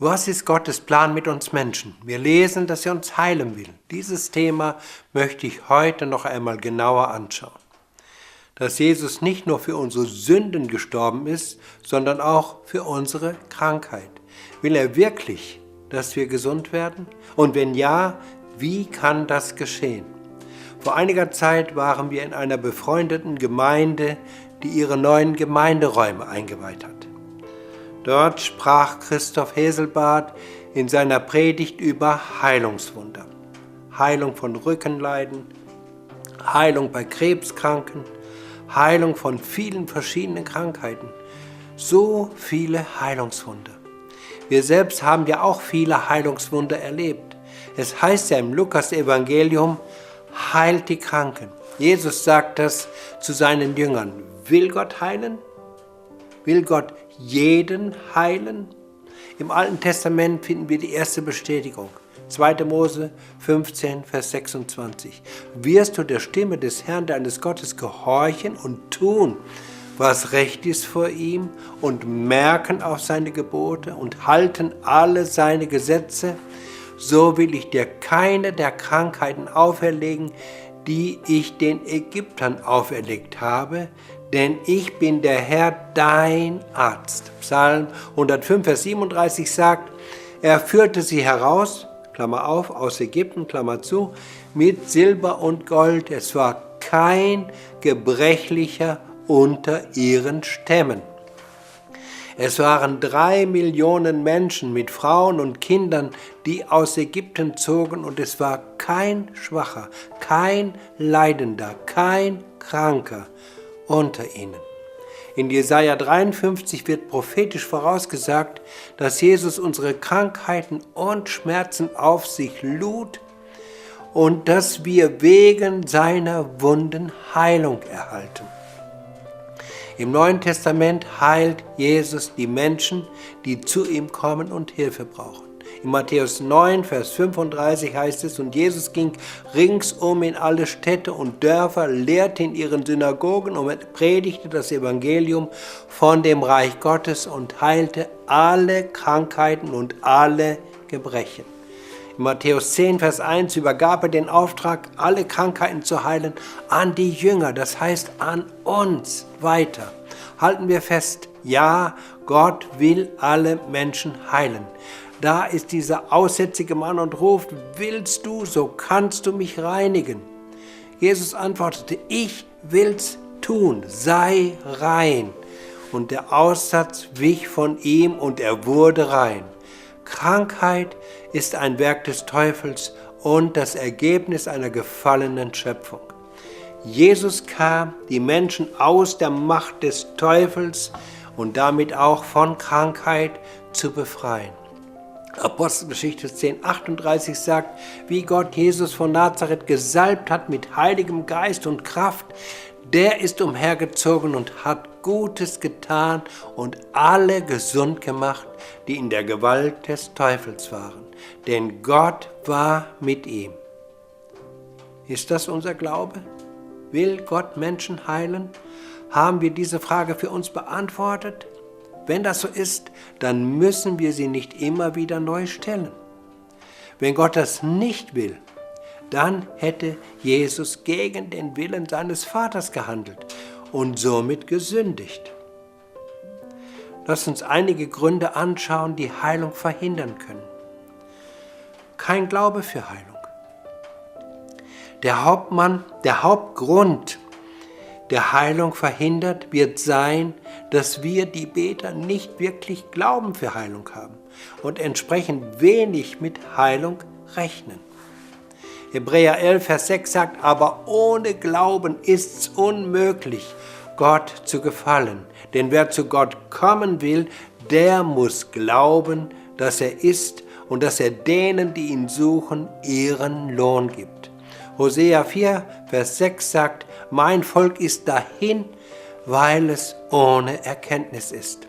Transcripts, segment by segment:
Was ist Gottes Plan mit uns Menschen? Wir lesen, dass er uns heilen will. Dieses Thema möchte ich heute noch einmal genauer anschauen. Dass Jesus nicht nur für unsere Sünden gestorben ist, sondern auch für unsere Krankheit. Will er wirklich, dass wir gesund werden? Und wenn ja, wie kann das geschehen? Vor einiger Zeit waren wir in einer befreundeten Gemeinde, die ihre neuen Gemeinderäume eingeweiht hat. Dort sprach Christoph Heselbart in seiner Predigt über Heilungswunder. Heilung von Rückenleiden, Heilung bei Krebskranken, Heilung von vielen verschiedenen Krankheiten. So viele Heilungswunder. Wir selbst haben ja auch viele Heilungswunder erlebt. Es heißt ja im Lukas-Evangelium, heilt die Kranken. Jesus sagt das zu seinen Jüngern. Will Gott heilen? Will Gott jeden heilen? Im Alten Testament finden wir die erste Bestätigung. 2. Mose 15, Vers 26. Wirst du der Stimme des Herrn, deines Gottes, gehorchen und tun, was recht ist vor ihm, und merken auf seine Gebote und halten alle seine Gesetze, so will ich dir keine der Krankheiten auferlegen, die ich den Ägyptern auferlegt habe, denn ich bin der Herr, dein Arzt. Psalm 105, Vers 37 sagt, er führte sie heraus, Klammer auf, aus Ägypten, Klammer zu, mit Silber und Gold. Es war kein Gebrechlicher unter ihren Stämmen. Es waren 3 Millionen Menschen mit Frauen und Kindern, die aus Ägypten zogen, und es war kein Schwacher, kein Leidender, kein Kranker unter ihnen. In Jesaja 53 wird prophetisch vorausgesagt, dass Jesus unsere Krankheiten und Schmerzen auf sich lud und dass wir wegen seiner Wunden Heilung erhalten. Im Neuen Testament heilt Jesus die Menschen, die zu ihm kommen und Hilfe brauchen. In Matthäus 9, Vers 35 heißt es, und Jesus ging ringsum in alle Städte und Dörfer, lehrte in ihren Synagogen und predigte das Evangelium von dem Reich Gottes und heilte alle Krankheiten und alle Gebrechen. In Matthäus 10, Vers 1 übergab er den Auftrag, alle Krankheiten zu heilen, an die Jünger, das heißt an uns weiter. Halten wir fest, ja, Gott will alle Menschen heilen. Da ist dieser aussätzige Mann und ruft, willst du, so kannst du mich reinigen. Jesus antwortete, ich will's tun, sei rein. Und der Aussatz wich von ihm und er wurde rein. Krankheit ist ein Werk des Teufels und das Ergebnis einer gefallenen Schöpfung. Jesus kam, die Menschen aus der Macht des Teufels und damit auch von Krankheit zu befreien. Apostelgeschichte 10, 38 sagt, wie Gott Jesus von Nazareth gesalbt hat mit heiligem Geist und Kraft, der ist umhergezogen und hat Gutes getan und alle gesund gemacht, die in der Gewalt des Teufels waren. Denn Gott war mit ihm. Ist das unser Glaube? Will Gott Menschen heilen? Haben wir diese Frage für uns beantwortet? Wenn das so ist, dann müssen wir sie nicht immer wieder neu stellen. Wenn Gott das nicht will, dann hätte Jesus gegen den Willen seines Vaters gehandelt und somit gesündigt. Lass uns einige Gründe anschauen, die Heilung verhindern können. Kein Glaube für Heilung. Der Hauptgrund, der Heilung verhindert, wird sein, dass wir, die Beter, nicht wirklich Glauben für Heilung haben und entsprechend wenig mit Heilung rechnen. Hebräer 11, Vers 6 sagt, aber ohne Glauben ist's unmöglich, Gott zu gefallen. Denn wer zu Gott kommen will, der muss glauben, dass er ist und dass er denen, die ihn suchen, ihren Lohn gibt. Hosea 4, Vers 6 sagt, mein Volk ist dahin, weil es ohne Erkenntnis ist.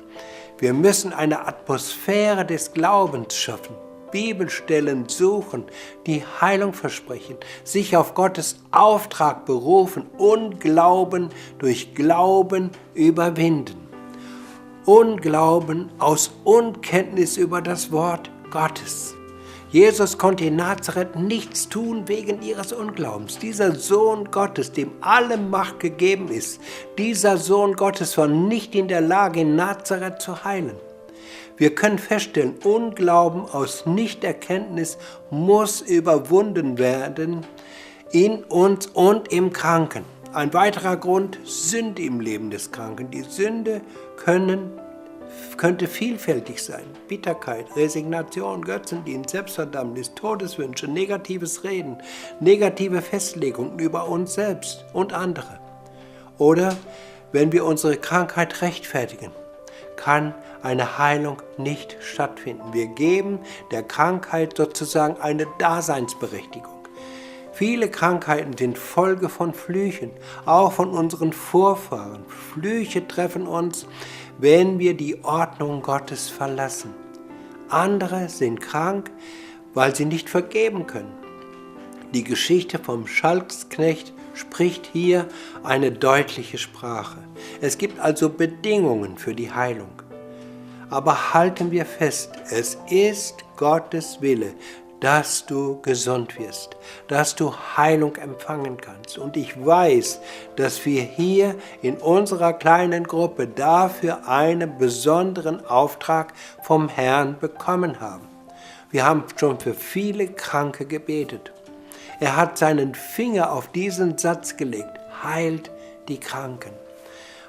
Wir müssen eine Atmosphäre des Glaubens schaffen, Bibelstellen suchen, die Heilung versprechen, sich auf Gottes Auftrag berufen und Glauben durch Glauben überwinden. Unglauben aus Unkenntnis über das Wort Gottes. Jesus konnte in Nazareth nichts tun wegen ihres Unglaubens. Dieser Sohn Gottes, dem alle Macht gegeben ist, dieser Sohn Gottes war nicht in der Lage, in Nazareth zu heilen. Wir können feststellen, Unglauben aus Nichterkenntnis muss überwunden werden in uns und im Kranken. Ein weiterer Grund, Sünde im Leben des Kranken. Die Sünde könnte vielfältig sein. Bitterkeit, Resignation, Götzendienst, Selbstverdammnis, Todeswünsche, negatives Reden, negative Festlegungen über uns selbst und andere. Oder wenn wir unsere Krankheit rechtfertigen, kann eine Heilung nicht stattfinden. Wir geben der Krankheit sozusagen eine Daseinsberechtigung. Viele Krankheiten sind Folge von Flüchen, auch von unseren Vorfahren. Flüche treffen uns, wenn wir die Ordnung Gottes verlassen. Andere sind krank, weil sie nicht vergeben können. Die Geschichte vom Schalksknecht spricht hier eine deutliche Sprache. Es gibt also Bedingungen für die Heilung. Aber halten wir fest, es ist Gottes Wille, dass du gesund wirst, dass du Heilung empfangen kannst. Und ich weiß, dass wir hier in unserer kleinen Gruppe dafür einen besonderen Auftrag vom Herrn bekommen haben. Wir haben schon für viele Kranke gebetet. Er hat seinen Finger auf diesen Satz gelegt: heilt die Kranken.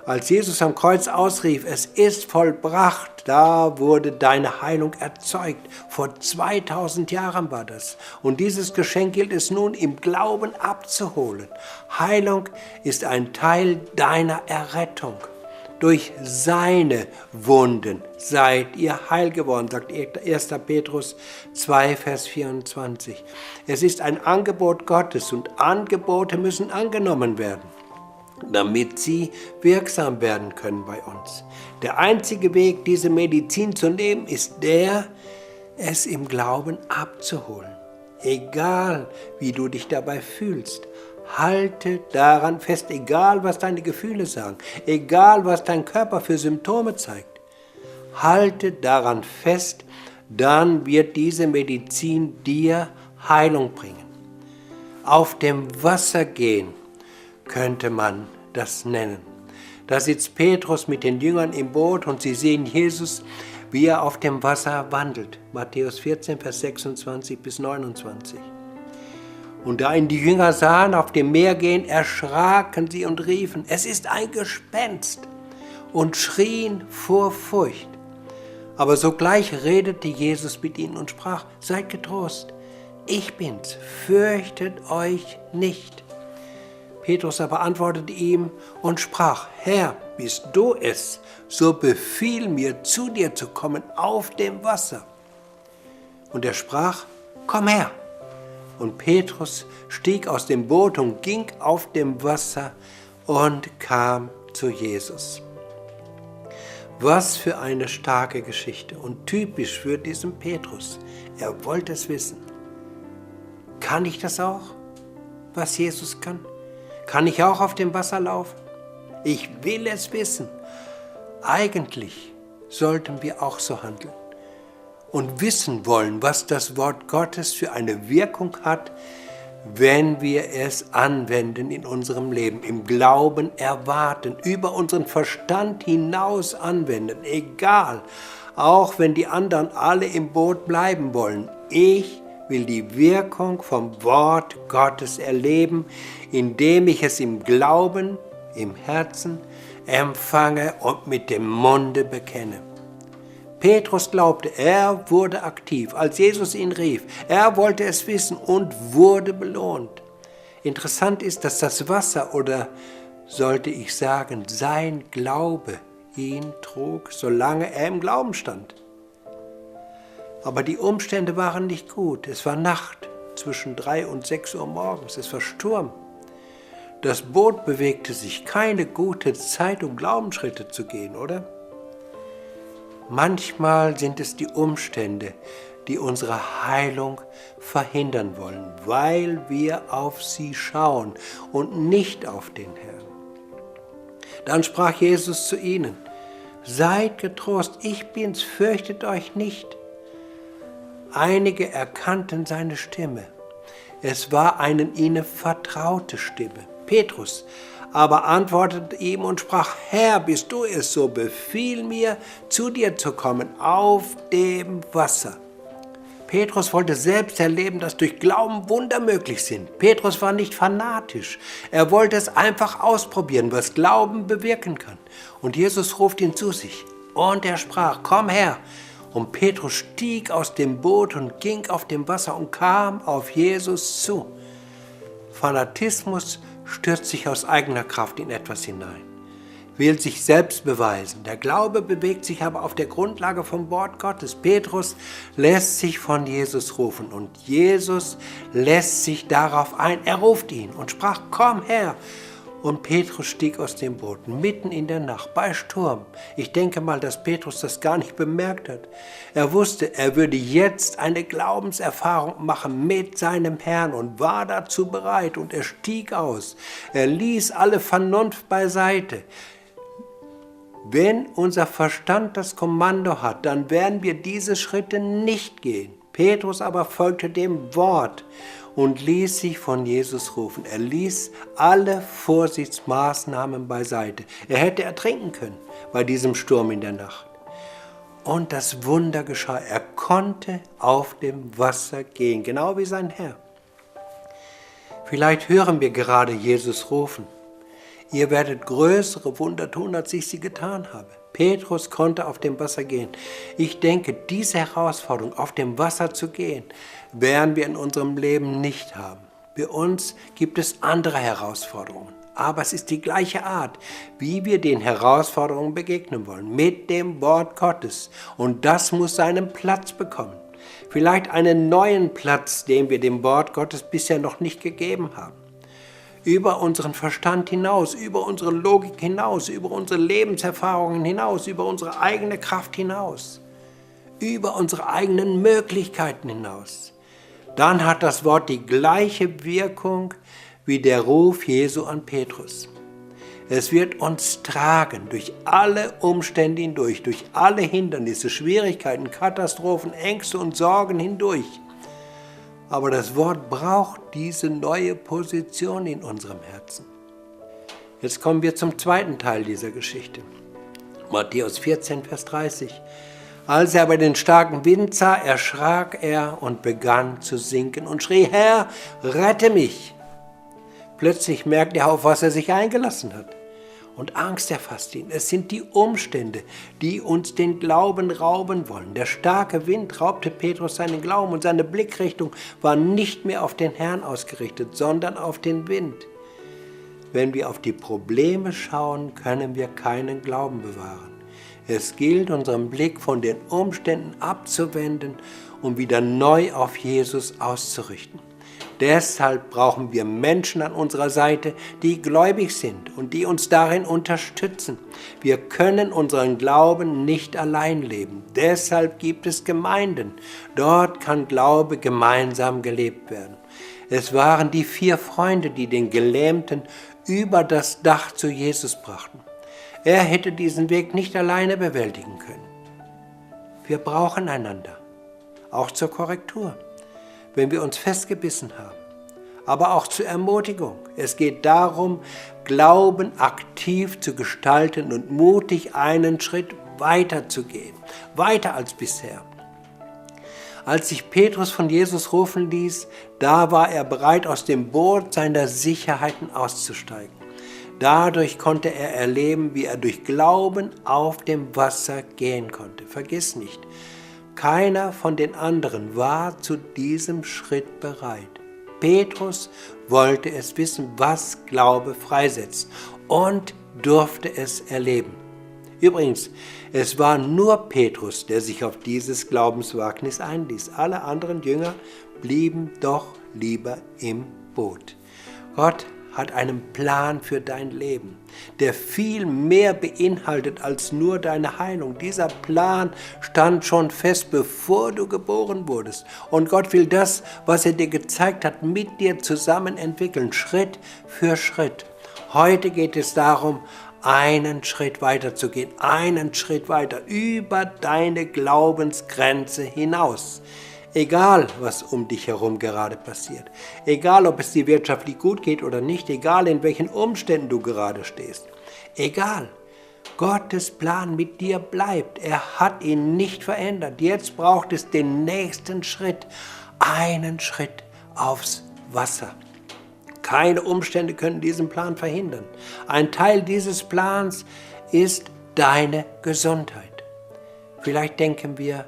Als Jesus am Kreuz ausrief, es ist vollbracht, da wurde deine Heilung erzeugt. Vor 2000 Jahren war das. Und dieses Geschenk gilt es nun im Glauben abzuholen. Heilung ist ein Teil deiner Errettung. Durch seine Wunden seid ihr heil geworden, sagt 1. Petrus 2, Vers 24. Es ist ein Angebot Gottes und Angebote müssen angenommen werden, damit sie wirksam werden können bei uns. Der einzige Weg, diese Medizin zu nehmen, ist der, es im Glauben abzuholen. Egal, wie du dich dabei fühlst, halte daran fest, egal, was deine Gefühle sagen, egal, was dein Körper für Symptome zeigt. Halte daran fest, dann wird diese Medizin dir Heilung bringen. Auf dem Wasser gehen könnte man das nennen. Da sitzt Petrus mit den Jüngern im Boot und sie sehen Jesus, wie er auf dem Wasser wandelt. Matthäus 14, Vers 26 bis 29. Und da ihn die Jünger sahen auf dem Meer gehen, erschraken sie und riefen: Es ist ein Gespenst, und schrien vor Furcht. Aber sogleich redete Jesus mit ihnen und sprach: Seid getrost, ich bin's, fürchtet euch nicht. Petrus aber antwortete ihm und sprach: Herr, bist du es, so befiehl mir, zu dir zu kommen auf dem Wasser. Und er sprach: Komm her. Und Petrus stieg aus dem Boot und ging auf dem Wasser und kam zu Jesus. Was für eine starke Geschichte und typisch für diesen Petrus. Er wollte es wissen. Kann ich das auch, was Jesus kann? Kann ich auch auf dem Wasser laufen? Ich will es wissen. Eigentlich sollten wir auch so handeln und wissen wollen, was das Wort Gottes für eine Wirkung hat, wenn wir es anwenden in unserem Leben, im Glauben erwarten, über unseren Verstand hinaus anwenden, egal, auch wenn die anderen alle im Boot bleiben wollen. Ich will die Wirkung vom Wort Gottes erleben, indem ich es im Glauben, im Herzen empfange und mit dem Munde bekenne. Petrus glaubte, er wurde aktiv, als Jesus ihn rief. Er wollte es wissen und wurde belohnt. Interessant ist, dass das Wasser, oder sollte ich sagen, sein Glaube ihn trug, solange er im Glauben stand. Aber die Umstände waren nicht gut. Es war Nacht, zwischen 3 und 6 Uhr morgens. Es war Sturm. Das Boot bewegte sich. Keine gute Zeit, um Glaubensschritte zu gehen, oder? Manchmal sind es die Umstände, die unsere Heilung verhindern wollen, weil wir auf sie schauen und nicht auf den Herrn. Dann sprach Jesus zu ihnen: Seid getrost, ich bin's, fürchtet euch nicht. Einige erkannten seine Stimme. Es war eine ihnen vertraute Stimme. Petrus aber antwortete ihm und sprach: Herr, bist du es, so befiehl mir, zu dir zu kommen auf dem Wasser. Petrus wollte selbst erleben, dass durch Glauben Wunder möglich sind. Petrus war nicht fanatisch. Er wollte es einfach ausprobieren, was Glauben bewirken kann. Und Jesus ruft ihn zu sich. Und er sprach: Komm her. Und Petrus stieg aus dem Boot und ging auf dem Wasser und kam auf Jesus zu. Fanatismus stürzt sich aus eigener Kraft in etwas hinein, will sich selbst beweisen. Der Glaube bewegt sich aber auf der Grundlage vom Wort Gottes. Petrus lässt sich von Jesus rufen und Jesus lässt sich darauf ein. Er ruft ihn und sprach: Komm her. Und Petrus stieg aus dem Boot, mitten in der Nacht, bei Sturm. Ich denke mal, dass Petrus das gar nicht bemerkt hat. Er wusste, er würde jetzt eine Glaubenserfahrung machen mit seinem Herrn und war dazu bereit. Und er stieg aus. Er ließ alle Vernunft beiseite. Wenn unser Verstand das Kommando hat, dann werden wir diese Schritte nicht gehen. Petrus aber folgte dem Wort und ließ sich von Jesus rufen. Er ließ alle Vorsichtsmaßnahmen beiseite. Er hätte ertrinken können bei diesem Sturm in der Nacht. Und das Wunder geschah. Er konnte auf dem Wasser gehen, genau wie sein Herr. Vielleicht hören wir gerade Jesus rufen: Ihr werdet größere Wunder tun, als ich sie getan habe. Petrus konnte auf dem Wasser gehen. Ich denke, diese Herausforderung, auf dem Wasser zu gehen, werden wir in unserem Leben nicht haben. Bei uns gibt es andere Herausforderungen. Aber es ist die gleiche Art, wie wir den Herausforderungen begegnen wollen, mit dem Wort Gottes. Und das muss seinen Platz bekommen. Vielleicht einen neuen Platz, den wir dem Wort Gottes bisher noch nicht gegeben haben. Über unseren Verstand hinaus, über unsere Logik hinaus, über unsere Lebenserfahrungen hinaus, über unsere eigene Kraft hinaus, über unsere eigenen Möglichkeiten hinaus. Dann hat das Wort die gleiche Wirkung wie der Ruf Jesu an Petrus. Es wird uns tragen durch alle Umstände hindurch, durch alle Hindernisse, Schwierigkeiten, Katastrophen, Ängste und Sorgen hindurch. Aber das Wort braucht diese neue Position in unserem Herzen. Jetzt kommen wir zum zweiten Teil dieser Geschichte. Matthäus 14, Vers 30. Als er aber den starken Wind sah, erschrak er und begann zu sinken und schrie: Herr, rette mich! Plötzlich merkt er, auf was er sich eingelassen hat. Und Angst erfasst ihn. Es sind die Umstände, die uns den Glauben rauben wollen. Der starke Wind raubte Petrus seinen Glauben und seine Blickrichtung war nicht mehr auf den Herrn ausgerichtet, sondern auf den Wind. Wenn wir auf die Probleme schauen, können wir keinen Glauben bewahren. Es gilt, unseren Blick von den Umständen abzuwenden und wieder neu auf Jesus auszurichten. Deshalb brauchen wir Menschen an unserer Seite, die gläubig sind und die uns darin unterstützen. Wir können unseren Glauben nicht allein leben. Deshalb gibt es Gemeinden. Dort kann Glaube gemeinsam gelebt werden. Es waren die 4 Freunde, die den Gelähmten über das Dach zu Jesus brachten. Er hätte diesen Weg nicht alleine bewältigen können. Wir brauchen einander, auch zur Korrektur, wenn wir uns festgebissen haben, aber auch zur Ermutigung. Es geht darum, Glauben aktiv zu gestalten und mutig einen Schritt weiter zu gehen, weiter als bisher. Als sich Petrus von Jesus rufen ließ, da war er bereit, aus dem Boot seiner Sicherheiten auszusteigen. Dadurch konnte er erleben, wie er durch Glauben auf dem Wasser gehen konnte. Vergiss nicht, keiner von den anderen war zu diesem Schritt bereit. Petrus wollte es wissen, was Glaube freisetzt, und durfte es erleben. Übrigens, es war nur Petrus, der sich auf dieses Glaubenswagnis einließ. Alle anderen Jünger blieben doch lieber im Boot. Gott hat einen Plan für dein Leben, der viel mehr beinhaltet als nur deine Heilung. Dieser Plan stand schon fest, bevor du geboren wurdest. Und Gott will das, was er dir gezeigt hat, mit dir zusammen entwickeln, Schritt für Schritt. Heute geht es darum, einen Schritt weiter zu gehen, einen Schritt weiter über deine Glaubensgrenze hinaus. Egal, was um dich herum gerade passiert, egal, ob es dir wirtschaftlich gut geht oder nicht, egal, in welchen Umständen du gerade stehst, egal, Gottes Plan mit dir bleibt. Er hat ihn nicht verändert. Jetzt braucht es den nächsten Schritt, einen Schritt aufs Wasser. Keine Umstände können diesen Plan verhindern. Ein Teil dieses Plans ist deine Gesundheit. Vielleicht denken wir,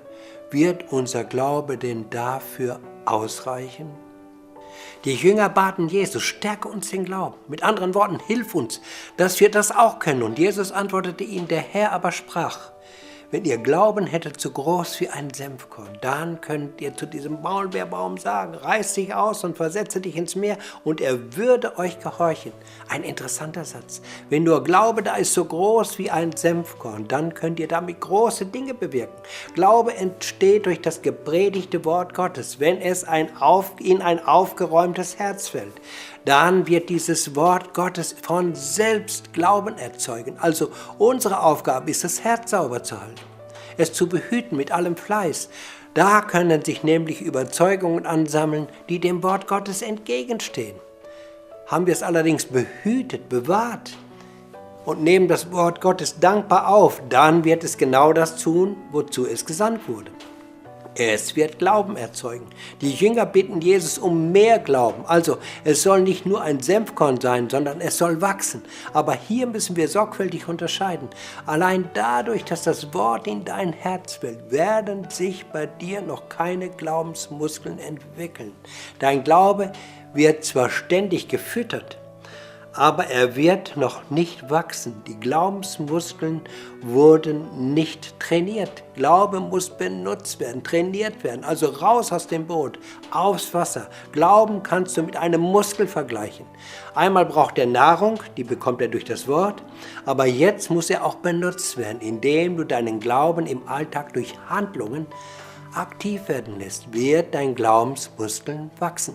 wird unser Glaube denn dafür ausreichen? Die Jünger baten Jesus, stärke uns den Glauben. Mit anderen Worten, hilf uns, dass wir das auch können. Und Jesus antwortete ihnen, der Herr aber sprach, wenn ihr Glauben hättet so groß wie ein Senfkorn, dann könnt ihr zu diesem Maulbeerbaum sagen, reiß dich aus und versetze dich ins Meer und er würde euch gehorchen. Ein interessanter Satz. Wenn nur Glaube da ist so groß wie ein Senfkorn, dann könnt ihr damit große Dinge bewirken. Glaube entsteht durch das gepredigte Wort Gottes, wenn es in ein aufgeräumtes Herz fällt. Dann wird dieses Wort Gottes von selbst Glauben erzeugen. Also unsere Aufgabe ist, das Herz sauber zu halten, es zu behüten mit allem Fleiß. Da können sich nämlich Überzeugungen ansammeln, die dem Wort Gottes entgegenstehen. Haben wir es allerdings behütet, bewahrt und nehmen das Wort Gottes dankbar auf, dann wird es genau das tun, wozu es gesandt wurde. Es wird Glauben erzeugen. Die Jünger bitten Jesus um mehr Glauben. Also es soll nicht nur ein Senfkorn sein, sondern es soll wachsen. Aber hier müssen wir sorgfältig unterscheiden. Allein dadurch, dass das Wort in dein Herz fällt, werden sich bei dir noch keine Glaubensmuskeln entwickeln. Dein Glaube wird zwar ständig gefüttert, aber er wird noch nicht wachsen. Die Glaubensmuskeln wurden nicht trainiert. Glaube muss benutzt werden, trainiert werden. Also raus aus dem Boot, aufs Wasser. Glauben kannst du mit einem Muskel vergleichen. Einmal braucht er Nahrung, die bekommt er durch das Wort, aber jetzt muss er auch benutzt werden, indem du deinen Glauben im Alltag durch Handlungen aktiv werden lässt, wird dein Glaubensmuskeln wachsen.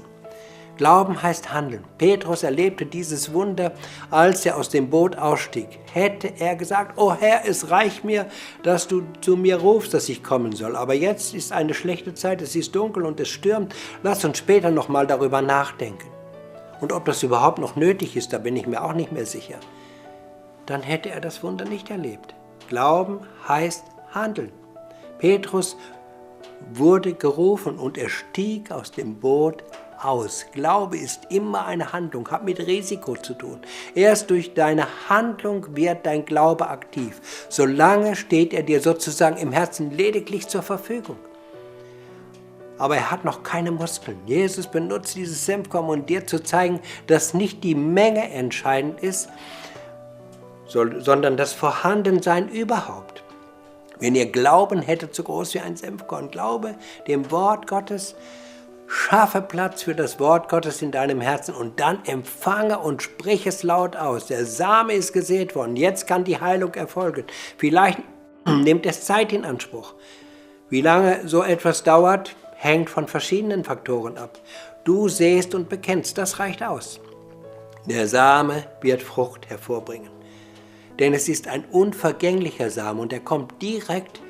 Glauben heißt handeln. Petrus erlebte dieses Wunder, als er aus dem Boot ausstieg. Hätte er gesagt, oh Herr, es reicht mir, dass du zu mir rufst, dass ich kommen soll. Aber jetzt ist eine schlechte Zeit, es ist dunkel und es stürmt. Lass uns später nochmal darüber nachdenken. Und ob das überhaupt noch nötig ist, da bin ich mir auch nicht mehr sicher. Dann hätte er das Wunder nicht erlebt. Glauben heißt handeln. Petrus wurde gerufen und er stieg aus dem Boot aus. Glaube ist immer eine Handlung, hat mit Risiko zu tun. Erst durch deine Handlung wird dein Glaube aktiv. Solange steht er dir sozusagen im Herzen lediglich zur Verfügung. Aber er hat noch keine Muskeln. Jesus benutzt dieses Senfkorn, um dir zu zeigen, dass nicht die Menge entscheidend ist, sondern das Vorhandensein überhaupt. Wenn ihr Glauben hättet, so groß wie ein Senfkorn, glaube dem Wort Gottes, schaffe Platz für das Wort Gottes in deinem Herzen und dann empfange und sprich es laut aus. Der Same ist gesät worden, jetzt kann die Heilung erfolgen. Vielleicht nimmt es Zeit in Anspruch. Wie lange so etwas dauert, hängt von verschiedenen Faktoren ab. Du säst und bekennst, das reicht aus. Der Same wird Frucht hervorbringen. Denn es ist ein unvergänglicher Same und er kommt direkt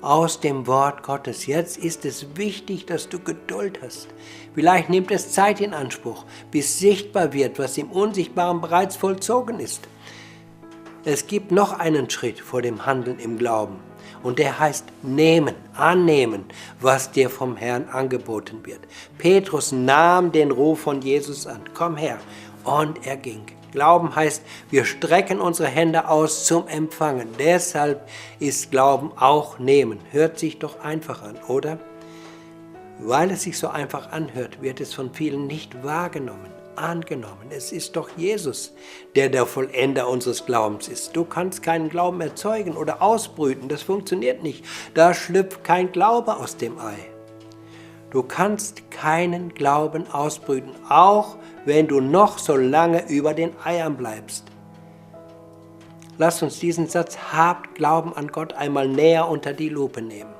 aus dem Wort Gottes. Jetzt ist es wichtig, dass du Geduld hast. Vielleicht nimmt es Zeit in Anspruch, bis sichtbar wird, was im Unsichtbaren bereits vollzogen ist. Es gibt noch einen Schritt vor dem Handeln im Glauben und der heißt nehmen, annehmen, was dir vom Herrn angeboten wird. Petrus nahm den Ruf von Jesus an. Komm her. Und er ging. Glauben heißt, wir strecken unsere Hände aus zum Empfangen. Deshalb ist Glauben auch nehmen. Hört sich doch einfach an, oder? Weil es sich so einfach anhört, wird es von vielen nicht wahrgenommen, angenommen. Es ist doch Jesus, der Vollender unseres Glaubens ist. Du kannst keinen Glauben erzeugen oder ausbrüten, das funktioniert nicht. Da schlüpft kein Glaube aus dem Ei. Du kannst keinen Glauben ausbrüten, auch wenn du noch so lange über den Eiern bleibst. Lass uns diesen Satz, habt Glauben an Gott, einmal näher unter die Lupe nehmen.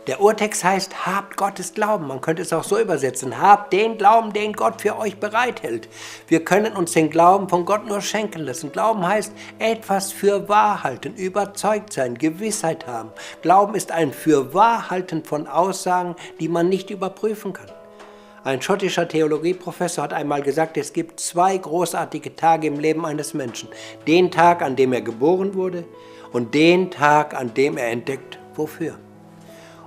Der Urtext heißt, habt Gottes Glauben. Man könnte es auch so übersetzen, habt den Glauben, den Gott für euch bereithält. Wir können uns den Glauben von Gott nur schenken lassen. Glauben heißt, etwas für wahr halten, überzeugt sein, Gewissheit haben. Glauben ist ein Fürwahrhalten von Aussagen, die man nicht überprüfen kann. Ein schottischer Theologieprofessor hat einmal gesagt, es gibt 2 großartige Tage im Leben eines Menschen. Den Tag, an dem er geboren wurde, und den Tag, an dem er entdeckt, wofür.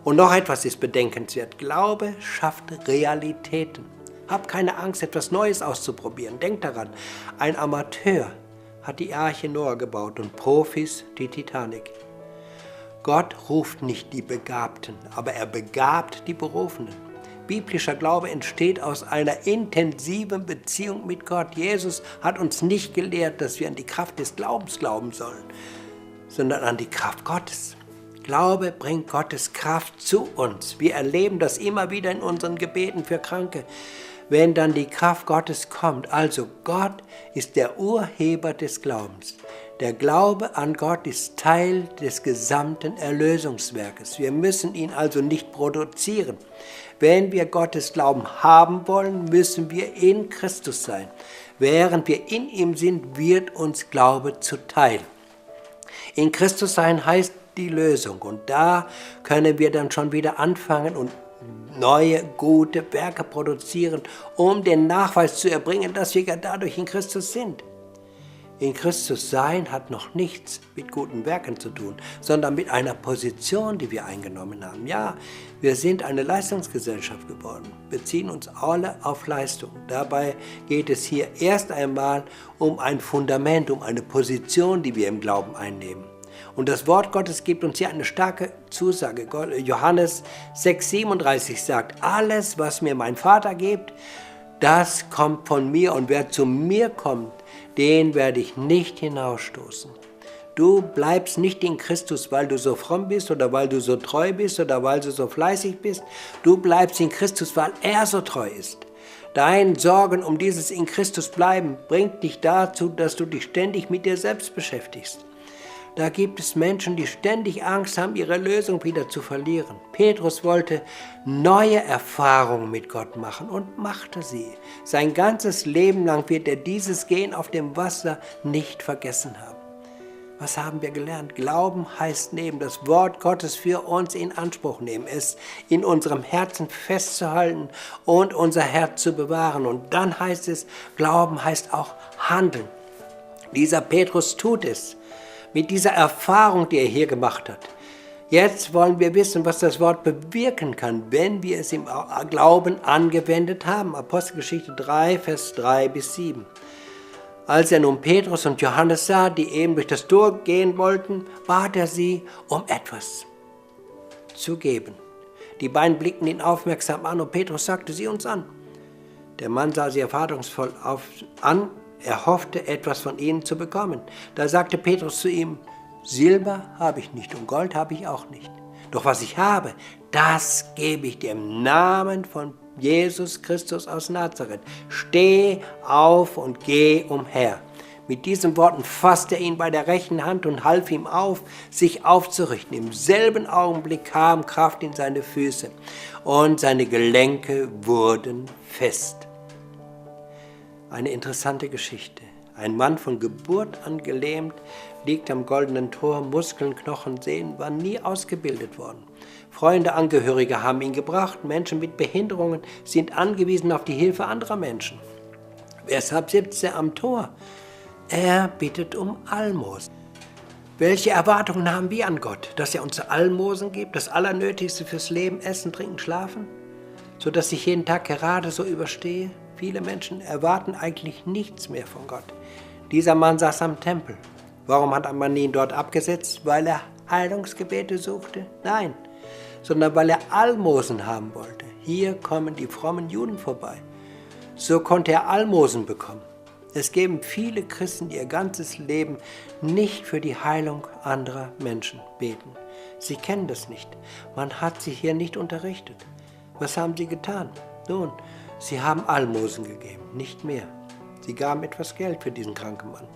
Und noch etwas ist bedenkenswert. Glaube schafft Realitäten. Hab keine Angst, etwas Neues auszuprobieren. Denk daran, ein Amateur hat die Arche Noah gebaut und Profis die Titanic. Gott ruft nicht die Begabten, aber er begabt die Berufenen. Biblischer Glaube entsteht aus einer intensiven Beziehung mit Gott. Jesus hat uns nicht gelehrt, dass wir an die Kraft des Glaubens glauben sollen, sondern an die Kraft Gottes. Glaube bringt Gottes Kraft zu uns. Wir erleben das immer wieder in unseren Gebeten für Kranke, wenn dann die Kraft Gottes kommt. Also Gott ist der Urheber des Glaubens. Der Glaube an Gott ist Teil des gesamten Erlösungswerkes. Wir müssen ihn also nicht produzieren. Wenn wir Gottes Glauben haben wollen, müssen wir in Christus sein. Während wir in ihm sind, wird uns Glaube zuteil. In Christus sein heißt die Lösung. Und da können wir dann schon wieder anfangen und neue, gute Werke produzieren, um den Nachweis zu erbringen, dass wir ja dadurch in Christus sind. In Christus sein hat noch nichts mit guten Werken zu tun, sondern mit einer Position, die wir eingenommen haben. Ja, wir sind eine Leistungsgesellschaft geworden, beziehen uns alle auf Leistung. Dabei geht es hier erst einmal um ein Fundament, um eine Position, die wir im Glauben einnehmen. Und das Wort Gottes gibt uns hier eine starke Zusage. Johannes 6,37 sagt, alles, was mir mein Vater gibt, das kommt von mir. Und wer zu mir kommt, den werde ich nicht hinausstoßen. Du bleibst nicht in Christus, weil du so fromm bist oder weil du so treu bist oder weil du so fleißig bist. Du bleibst in Christus, weil er so treu ist. Dein Sorgen um dieses in Christus bleiben bringt dich dazu, dass du dich ständig mit dir selbst beschäftigst. Da gibt es Menschen, die ständig Angst haben, ihre Lösung wieder zu verlieren. Petrus wollte neue Erfahrungen mit Gott machen und machte sie. Sein ganzes Leben lang wird er dieses Gehen auf dem Wasser nicht vergessen haben. Was haben wir gelernt? Glauben heißt nehmen, das Wort Gottes für uns in Anspruch nehmen, es in unserem Herzen festzuhalten und unser Herz zu bewahren. Und dann heißt es, Glauben heißt auch handeln. Dieser Petrus tut es. Mit dieser Erfahrung, die er hier gemacht hat. Jetzt wollen wir wissen, was das Wort bewirken kann, wenn wir es im Glauben angewendet haben. Apostelgeschichte 3, Vers 3 bis 7. Als er nun Petrus und Johannes sah, die eben durch das Tor gehen wollten, bat er sie, um etwas zu geben. Die beiden blickten ihn aufmerksam an und Petrus sagte, sieh uns an. Der Mann sah sie erwartungsvoll an. Er hoffte, etwas von ihnen zu bekommen. Da sagte Petrus zu ihm, Silber habe ich nicht und Gold habe ich auch nicht. Doch was ich habe, das gebe ich dir im Namen von Jesus Christus aus Nazareth. Steh auf und geh umher. Mit diesen Worten fasste er ihn bei der rechten Hand und half ihm auf, sich aufzurichten. Im selben Augenblick kam Kraft in seine Füße und seine Gelenke wurden fest. Eine interessante Geschichte. Ein Mann von Geburt an gelähmt, liegt am Goldenen Tor, Muskeln, Knochen, Sehnen, war nie ausgebildet worden. Freunde, Angehörige haben ihn gebracht, Menschen mit Behinderungen sind angewiesen auf die Hilfe anderer Menschen. Weshalb sitzt er am Tor? Er bittet um Almosen. Welche Erwartungen haben wir an Gott? Dass er uns Almosen gibt, das Allernötigste fürs Leben, Essen, Trinken, Schlafen, sodass ich jeden Tag gerade so überstehe? Viele Menschen erwarten eigentlich nichts mehr von Gott. Dieser Mann saß am Tempel. Warum hat man ihn dort abgesetzt? Weil er Heilungsgebete suchte? Nein, sondern weil er Almosen haben wollte. Hier kommen die frommen Juden vorbei. So konnte er Almosen bekommen. Es geben viele Christen, die ihr ganzes Leben nicht für die Heilung anderer Menschen beten. Sie kennen das nicht. Man hat sie hier nicht unterrichtet. Was haben sie getan? Nun, sie haben Almosen gegeben, nicht mehr. Sie gaben etwas Geld für diesen kranken Mann.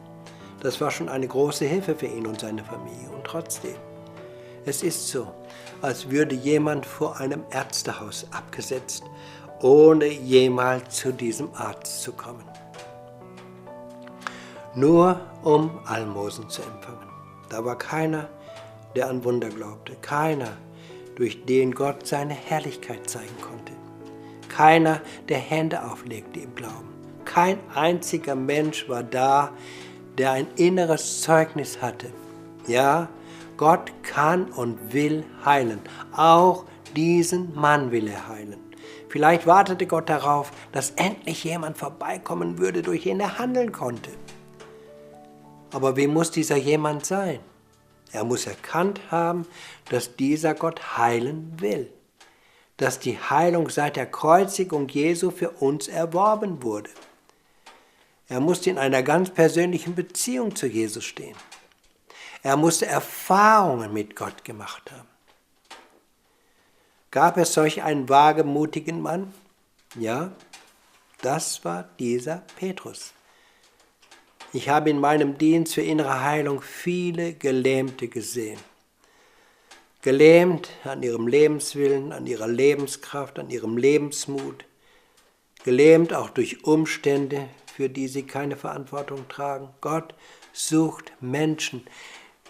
Das war schon eine große Hilfe für ihn und seine Familie. Und trotzdem, Es ist so, als würde jemand vor einem Ärztehaus abgesetzt, ohne jemals zu diesem Arzt zu kommen. Nur um Almosen zu empfangen. Da war keiner, der an Wunder glaubte, keiner, durch den Gott seine Herrlichkeit zeigen konnte, keiner, der Hände auflegte im Glauben. Kein einziger Mensch war da, der ein inneres Zeugnis hatte. Ja, Gott kann und will heilen. Auch diesen Mann will er heilen. Vielleicht wartete Gott darauf, dass endlich jemand vorbeikommen würde, durch den er handeln konnte. Aber wie muss dieser jemand sein? Er muss erkannt haben, dass dieser Gott heilen will. Dass die Heilung seit der Kreuzigung Jesu für uns erworben wurde. Er musste in einer ganz persönlichen Beziehung zu Jesus stehen. Er musste Erfahrungen mit Gott gemacht haben. Gab es solch einen wagemutigen Mann? Ja, das war dieser Petrus. Ich habe in meinem Dienst für innere Heilung viele Gelähmte gesehen. Gelähmt an ihrem Lebenswillen, an ihrer Lebenskraft, an ihrem Lebensmut. Gelähmt auch durch Umstände, für die sie keine Verantwortung tragen. Gott sucht Menschen,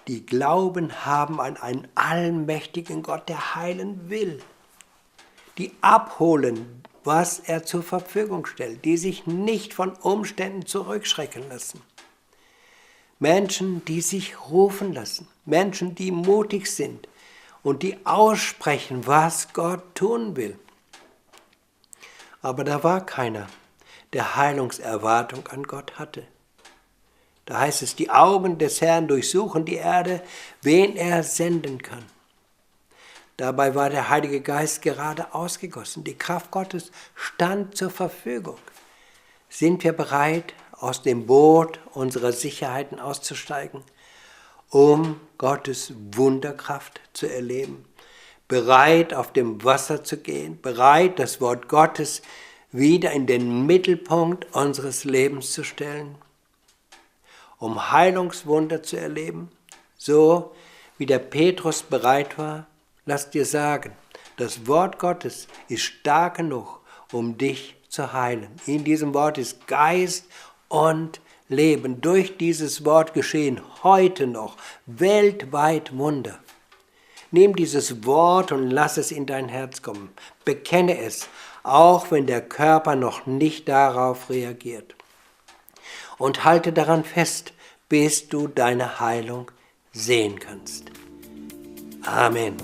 die Glauben haben an einen allmächtigen Gott, der heilen will. Die abholen, was er zur Verfügung stellt, die sich nicht von Umständen zurückschrecken lassen. Menschen, die sich rufen lassen, Menschen, die mutig sind und die aussprechen, was Gott tun will. Aber da war keiner, der Heilungserwartung an Gott hatte. Da heißt es, die Augen des Herrn durchsuchen die Erde, wen er senden kann. Dabei war der Heilige Geist gerade ausgegossen. Die Kraft Gottes stand zur Verfügung. Sind wir bereit, aus dem Boot unserer Sicherheiten auszusteigen, um Gottes Wunderkraft zu erleben? Bereit, auf dem Wasser zu gehen? Bereit, das Wort Gottes wieder in den Mittelpunkt unseres Lebens zu stellen? Um Heilungswunder zu erleben? So wie der Petrus bereit war? Lass dir sagen, das Wort Gottes ist stark genug, um dich zu heilen. In diesem Wort ist Geist und Leben. Durch dieses Wort geschehen heute noch weltweit Wunder. Nimm dieses Wort und lass es in dein Herz kommen. Bekenne es, auch wenn der Körper noch nicht darauf reagiert. Und halte daran fest, bis du deine Heilung sehen kannst. Amen.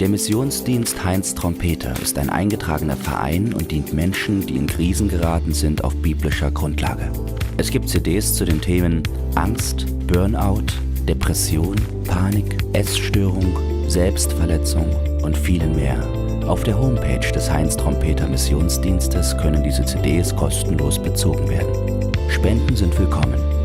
Der Missionsdienst Heinz Trompeter ist ein eingetragener Verein und dient Menschen, die in Krisen geraten sind, auf biblischer Grundlage. Es gibt CDs zu den Themen Angst, Burnout, Depression, Panik, Essstörung, Selbstverletzung und vielen mehr. Auf der Homepage des Heinz Trompeter Missionsdienstes können diese CDs kostenlos bezogen werden. Spenden sind willkommen.